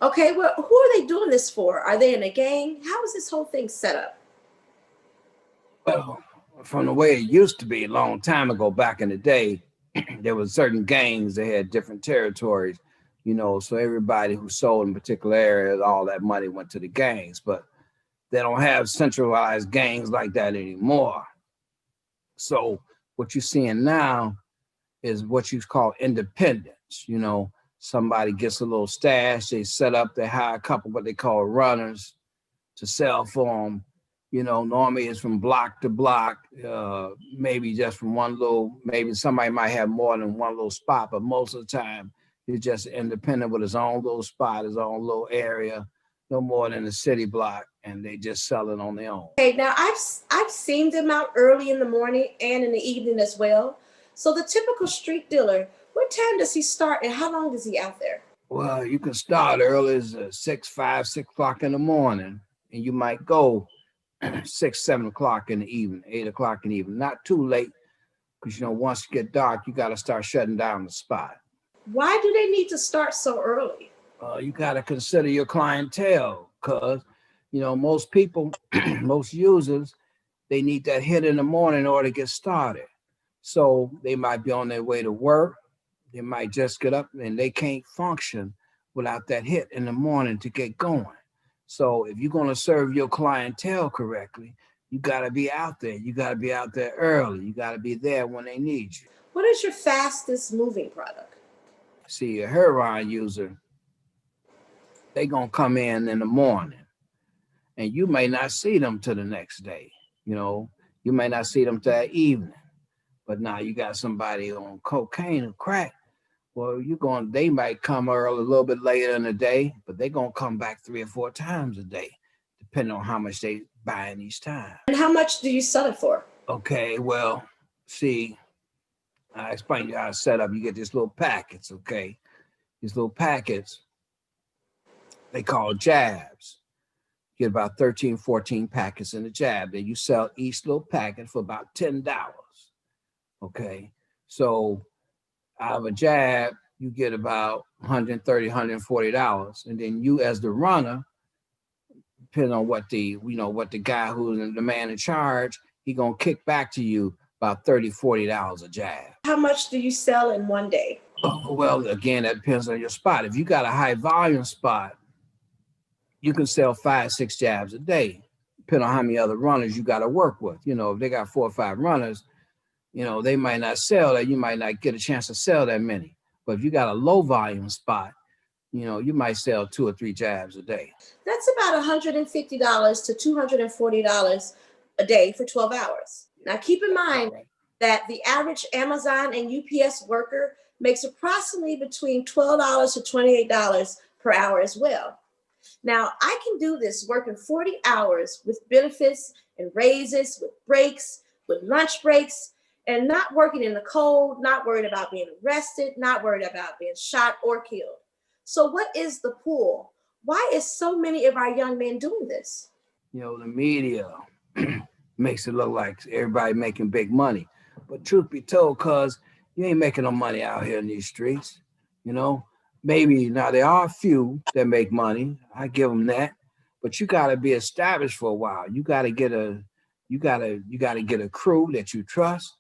Okay, well, who are they doing this for? Are they in a gang? How is this whole thing set up? Well, from the way it used to be a long time ago, back in the day, there was certain gangs that had different territories, so everybody who sold in particular areas, all that money went to the gangs. But they don't have centralized gangs like that anymore. So what you're seeing now is what you call independence. Somebody gets a little stash, they set up, they hire a couple what they call runners to sell for them. Normally it's from block to block, maybe just from one little, maybe somebody might have more than one little spot, but most of the time he's just independent with his own little spot, his own little area, no more than a city block, and they just sell it on their own. Okay, now I've seen them out early in the morning and in the evening as well. So the typical street dealer, what time does he start and how long is he out there? Well, you can start early as 6 o'clock in the morning, and you might go 6, 7 o'clock in the evening, 8 o'clock in the evening. Not too late, because once you get dark, you got to start shutting down the spot. Why do they need to start so early? You got to consider your clientele, because most people, most users, they need that hit in the morning in order to get started. So they might be on their way to work. They might just get up and they can't function without that hit in the morning to get going. So if you're going to serve your clientele correctly, you got to be out there. You got to be out there early. You got to be there when they need you. What is your fastest moving product? See, a heroin user, they going to come in the morning, and you may not see them till the next day. You may not see them till that evening. But now you got somebody on cocaine or crack. Well, they might come early a little bit later in the day, but they're going to come back 3 or 4 times a day, depending on how much they buying each time. And how much do you sell it for? Okay, well, see, I explained to you how to set up. You get these little packets, okay? These little packets, they call jabs. You get about 13, 14 packets in a jab. Then you sell each little packet for about $10. Okay, so out of a jab, you get about $130, $140. And then you as the runner, depending on what the guy who's the man in charge, he gonna kick back to you about $30, $40 a jab. How much do you sell in one day? Well, again, that depends on your spot. If you got a high volume spot, you can sell 5, 6 jabs a day, depending on how many other runners you got to work with. If they got 4 or 5 runners, they might not sell that. You might not get a chance to sell that many. But if you got a low volume spot, you might sell 2 or 3 jabs a day. That's about $150 to $240 a day for 12 hours. Now, keep in mind that the average Amazon and UPS worker makes approximately between $12 to $28 per hour as well. Now, I can do this working 40 hours with benefits and raises, with breaks, with lunch breaks, and not working in the cold, not worried about being arrested, not worried about being shot or killed. So what is the pull? Why is so many of our young men doing this? The media makes it look like everybody making big money. But truth be told, cuz you ain't making no money out here in these streets. Maybe now there are a few that make money. I give them that. But you got to be established for a while. You got to get a crew that you trust.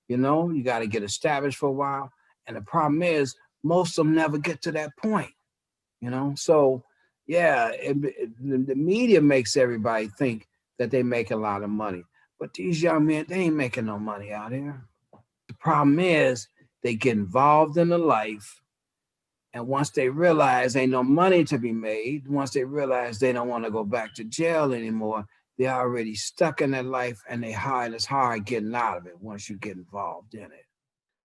You got to get established for a while. And the problem is, most of them never get to that point, So, yeah, the media makes everybody think that they make a lot of money. But these young men, they ain't making no money out here. The problem is they get involved in the life. And once they realize ain't no money to be made, once they realize they don't want to go back to jail anymore, they're already stuck in that life, and it's hard getting out of it once you get involved in it.